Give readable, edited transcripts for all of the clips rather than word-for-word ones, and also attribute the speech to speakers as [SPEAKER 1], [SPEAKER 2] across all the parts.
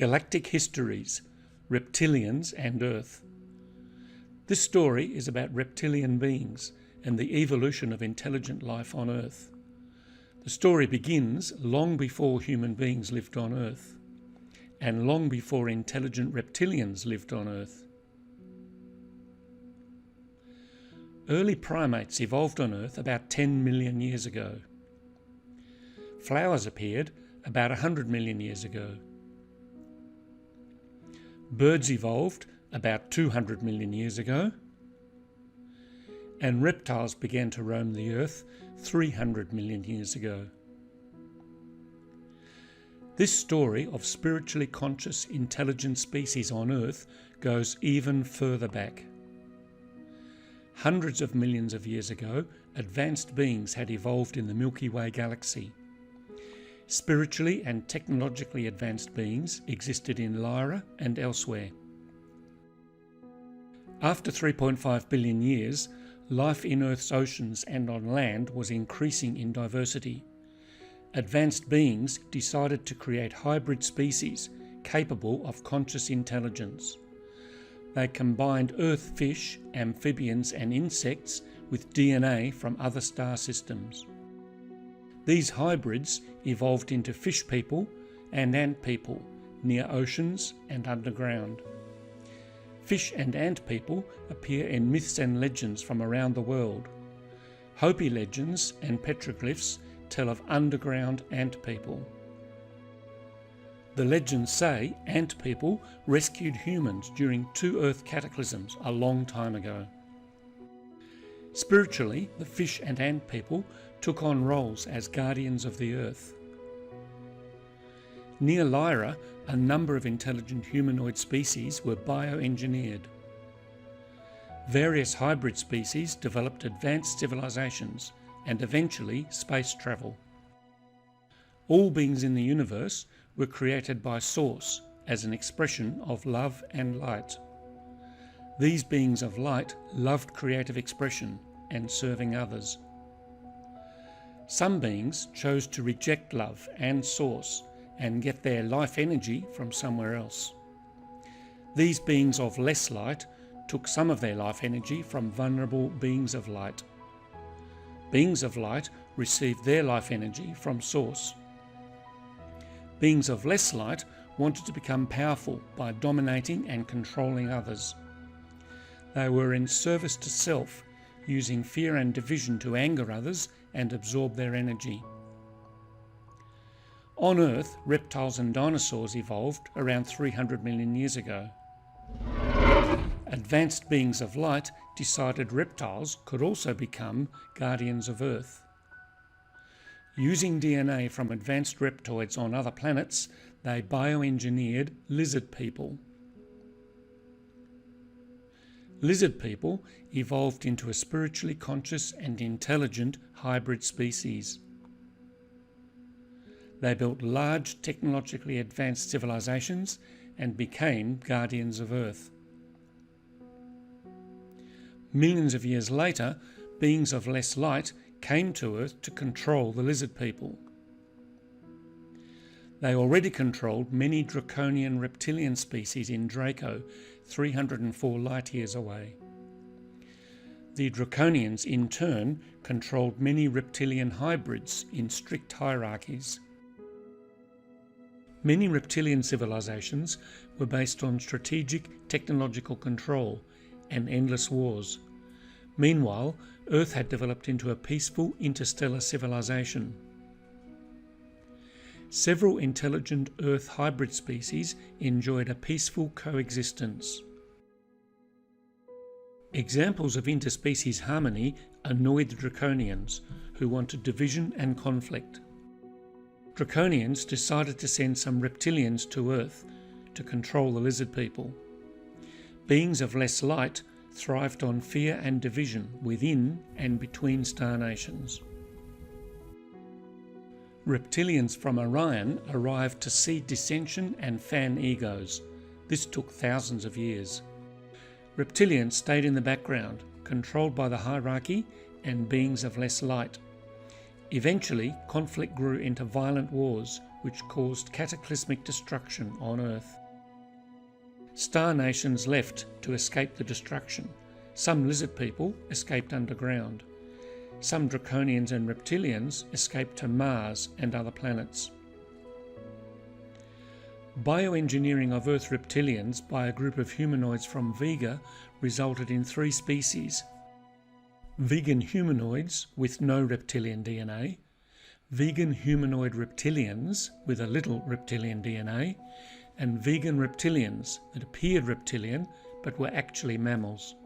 [SPEAKER 1] Galactic Histories, Reptilians and Earth. This story is about reptilian beings and the evolution of intelligent life on Earth. The story begins long before human beings lived on Earth, and long before intelligent reptilians lived on Earth. Early primates evolved on Earth about 10 million years ago. Flowers appeared about 100 million years ago. Birds evolved about 200 million years ago. And reptiles began to roam the Earth 300 million years ago. This story of spiritually conscious, intelligent species on Earth goes even further back. Hundreds of millions of years ago, advanced beings had evolved in the Milky Way galaxy. Spiritually and technologically advanced beings existed in Lyra and elsewhere. After 3.5 billion years, life in Earth's oceans and on land was increasing in diversity. Advanced beings decided to create hybrid species capable of conscious intelligence. They combined Earth fish, amphibians and insects with DNA from other star systems. These hybrids evolved into fish people and ant people near oceans and underground. Fish and ant people appear in myths and legends from around the world. Hopi legends and petroglyphs tell of underground ant people. The legends say ant people rescued humans during 2 Earth cataclysms a long time ago. Spiritually, the fish and ant people took on roles as guardians of the Earth. Near Lyra, a number of intelligent humanoid species were bioengineered. Various hybrid species developed advanced civilizations and eventually space travel. All beings in the universe were created by Source as an expression of love and light. These beings of light loved creative expression and serving others. Some beings chose to reject love and Source and get their life energy from somewhere else. These beings of less light took some of their life energy from vulnerable beings of light. Beings of light received their life energy from Source. Beings of less light wanted to become powerful by dominating and controlling others. They were in service to self, using fear and division to anger others and absorb their energy. On Earth, reptiles and dinosaurs evolved around 300 million years ago. Advanced beings of light decided reptiles could also become guardians of Earth. Using DNA from advanced reptoids on other planets, they bioengineered lizard people. Lizard people evolved into a spiritually conscious and intelligent hybrid species. They built large, technologically advanced civilizations and became guardians of Earth. Millions of years later, beings of less light came to Earth to control the lizard people. They already controlled many draconian reptilian species in Draco, 304 light years away. The draconians, in turn, controlled many reptilian hybrids in strict hierarchies. Many reptilian civilizations were based on strategic technological control and endless wars. Meanwhile, Earth had developed into a peaceful interstellar civilization. Several intelligent Earth hybrid species enjoyed a peaceful coexistence. Examples of interspecies harmony annoyed the draconians, who wanted division and conflict. Draconians decided to send some reptilians to Earth to control the lizard people. Beings of less light thrived on fear and division within and between star nations. Reptilians from Orion arrived to seed dissension and fan egos. This took thousands of years. Reptilians stayed in the background, controlled by the hierarchy and beings of less light. Eventually, conflict grew into violent wars which caused cataclysmic destruction on Earth. Star nations left to escape the destruction. Some lizard people escaped underground. Some draconians and reptilians escaped to Mars and other planets. Bioengineering of Earth reptilians by a group of humanoids from Vega resulted in 3 species: vegan humanoids with no reptilian DNA, vegan humanoid reptilians with a little reptilian DNA, and vegan reptilians that appeared reptilian but were actually mammals.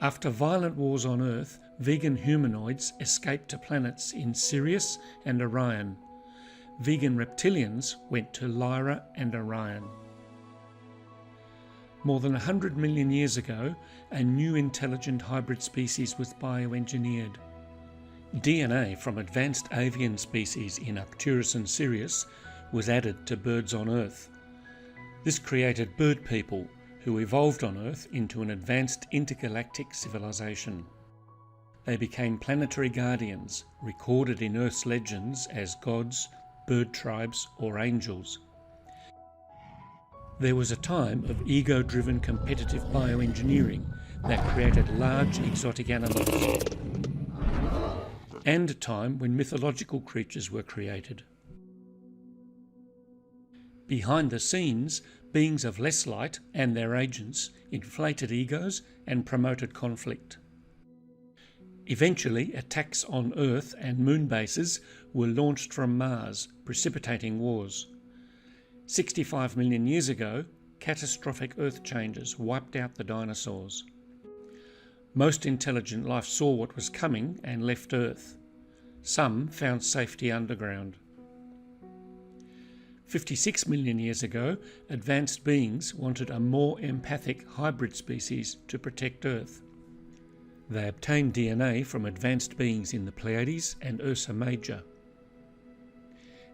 [SPEAKER 1] After violent wars on Earth, vegan humanoids escaped to planets in Sirius and Orion. Vegan reptilians went to Lyra and Orion. More than 100 million years ago, a new intelligent hybrid species was bioengineered. DNA from advanced avian species in Arcturus and Sirius was added to birds on Earth. This created bird people, who evolved on Earth into an advanced intergalactic civilization. They became planetary guardians, recorded in Earth's legends as gods, bird tribes, or angels. There was a time of ego-driven competitive bioengineering that created large exotic animals, and a time when mythological creatures were created. Behind the scenes, beings of less light and their agents inflated egos and promoted conflict. Eventually, attacks on Earth and moon bases were launched from Mars, precipitating wars. 65 million years ago, catastrophic Earth changes wiped out the dinosaurs. Most intelligent life saw what was coming and left Earth. Some found safety underground. 56 million years ago, advanced beings wanted a more empathic hybrid species to protect Earth. They obtained DNA from advanced beings in the Pleiades and Ursa Major,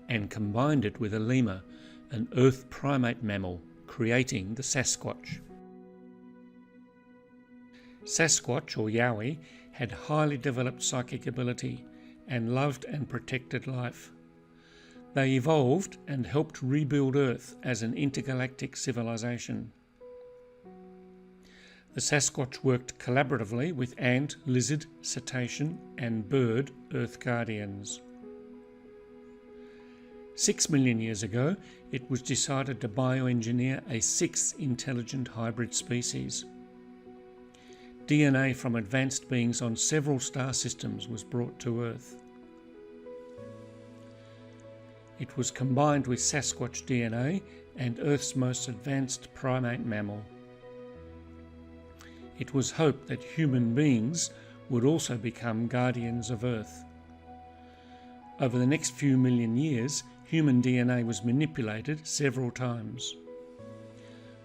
[SPEAKER 1] and combined it with a lemur, an Earth primate mammal, creating the Sasquatch. Sasquatch, or Yowie, had highly developed psychic ability and loved and protected life. They evolved and helped rebuild Earth as an intergalactic civilization. The Sasquatch worked collaboratively with ant, lizard, cetacean, and bird Earth guardians. 6 million years ago, it was decided to bioengineer a 6th intelligent hybrid species. DNA from advanced beings on several star systems was brought to Earth. It was combined with Sasquatch DNA and Earth's most advanced primate mammal. It was hoped that human beings would also become guardians of Earth. Over the next few million years, human DNA was manipulated several times.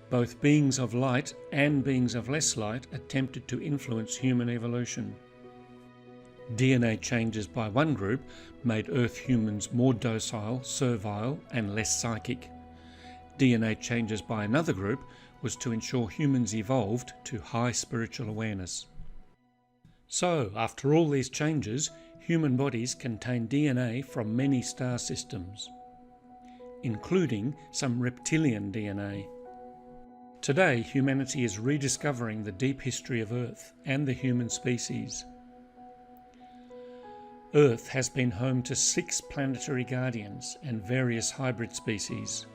[SPEAKER 1] Both beings of light and beings of less light attempted to influence human evolution. DNA changes by one group made Earth humans more docile, servile, and less psychic. DNA changes by another group was to ensure humans evolved to high spiritual awareness. So, after all these changes, human bodies contain DNA from many star systems, including some reptilian DNA. Today, humanity is rediscovering the deep history of Earth and the human species. Earth has been home to 6 planetary guardians and various hybrid species.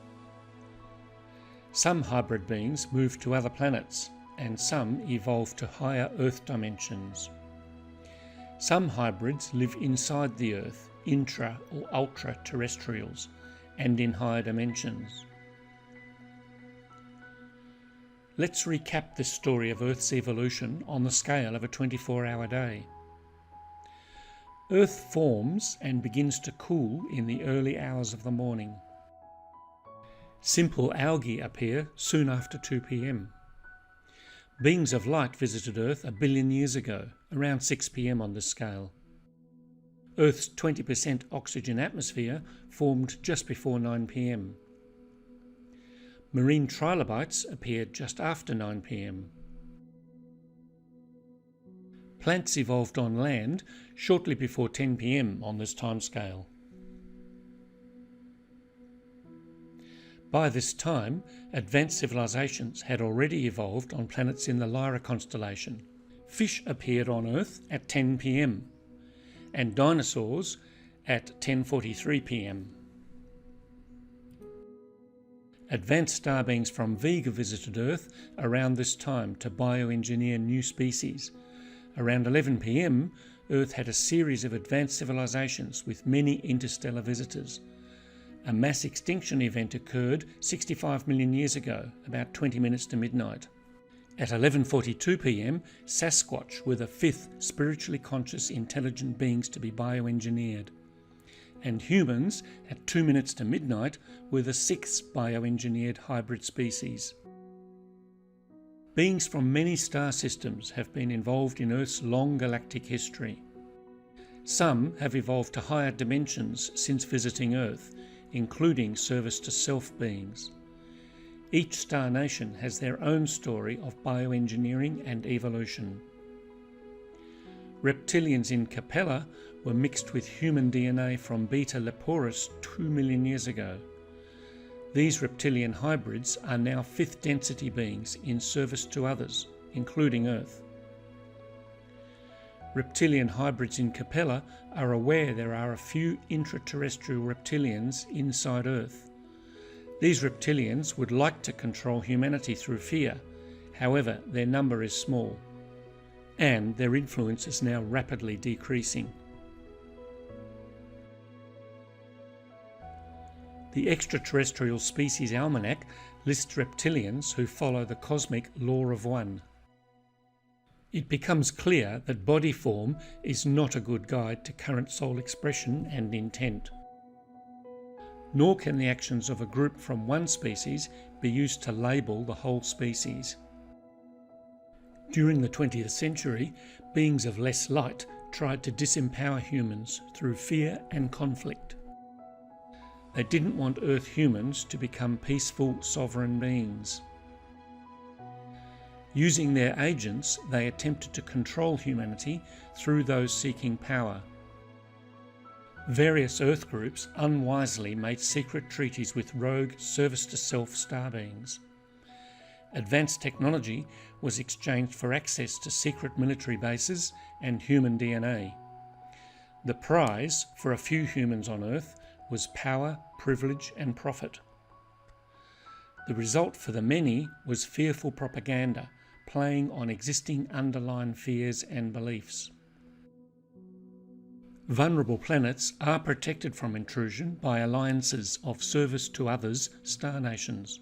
[SPEAKER 1] Some hybrid beings moved to other planets, and some evolved to higher Earth dimensions. Some hybrids live inside the Earth, intra- or ultra-terrestrials, and in higher dimensions. Let's recap this story of Earth's evolution on the scale of a 24-hour day. Earth forms and begins to cool in the early hours of the morning. Simple algae appear soon after 2 p.m. Beings of light visited Earth a billion years ago, around 6 p.m. on this scale. Earth's 20% oxygen atmosphere formed just before 9 p.m. Marine trilobites appeared just after 9 p.m. Plants evolved on land shortly before 10 p.m. on this timescale. By this time, advanced civilizations had already evolved on planets in the Lyra constellation. Fish appeared on Earth at 10 p.m. and dinosaurs at 10:43 p.m. Advanced star beings from Vega visited Earth around this time to bioengineer new species. Around 11 p.m, Earth had a series of advanced civilizations with many interstellar visitors. A mass extinction event occurred 65 million years ago, about 20 minutes to midnight. At 11:42 p.m, Sasquatch were the fifth spiritually conscious intelligent beings to be bioengineered. And humans, at 2 minutes to midnight, were the sixth bioengineered hybrid species. Beings from many star systems have been involved in Earth's long galactic history. Some have evolved to higher dimensions since visiting Earth, including service-to-self beings. Each star nation has their own story of bioengineering and evolution. Reptilians in Capella were mixed with human DNA from Beta Leporis 2 million years ago. These reptilian hybrids are now fifth density beings in service to others, including Earth. Reptilian hybrids in Capella are aware there are a few intraterrestrial reptilians inside Earth. These reptilians would like to control humanity through fear, however their number is small, and their influence is now rapidly decreasing. The Extraterrestrial Species Almanac lists reptilians who follow the cosmic law of one. It becomes clear that body form is not a good guide to current soul expression and intent. Nor can the actions of a group from one species be used to label the whole species. During the 20th century, beings of less light tried to disempower humans through fear and conflict. They didn't want Earth humans to become peaceful, sovereign beings. Using their agents, they attempted to control humanity through those seeking power. Various Earth groups unwisely made secret treaties with rogue service-to-self star beings. Advanced technology was exchanged for access to secret military bases and human DNA. The prize for a few humans on Earth was power, privilege and profit. The result for the many was fearful propaganda, playing on existing underlying fears and beliefs. Vulnerable planets are protected from intrusion by alliances of service to others, star nations.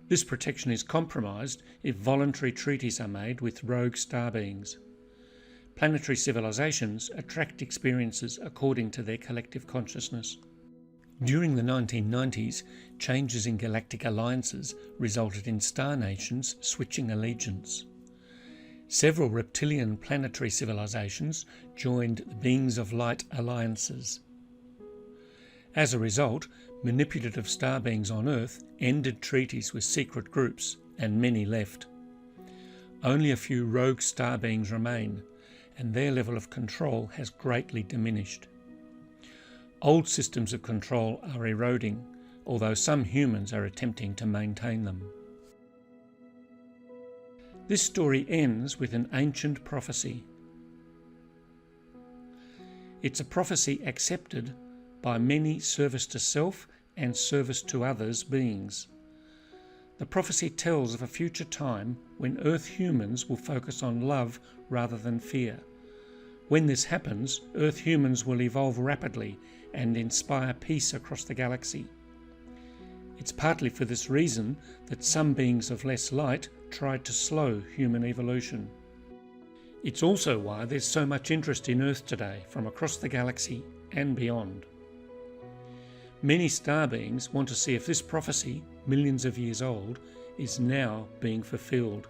[SPEAKER 1] This protection is compromised if voluntary treaties are made with rogue star beings. Planetary civilizations attract experiences according to their collective consciousness. During the 1990s, changes in galactic alliances resulted in star nations switching allegiance. Several reptilian planetary civilizations joined the Beings of Light alliances. As a result, manipulative star beings on Earth ended treaties with secret groups, and many left. Only a few rogue star beings remain, and their level of control has greatly diminished. Old systems of control are eroding, although some humans are attempting to maintain them. This story ends with an ancient prophecy. It's a prophecy accepted by many service-to-self and service-to-others beings. The prophecy tells of a future time when Earth humans will focus on love rather than fear. When this happens, Earth humans will evolve rapidly and inspire peace across the galaxy. It's partly for this reason that some beings of less light tried to slow human evolution. It's also why there's so much interest in Earth today from across the galaxy and beyond. Many star beings want to see if this prophecy, millions of years old, is now being fulfilled.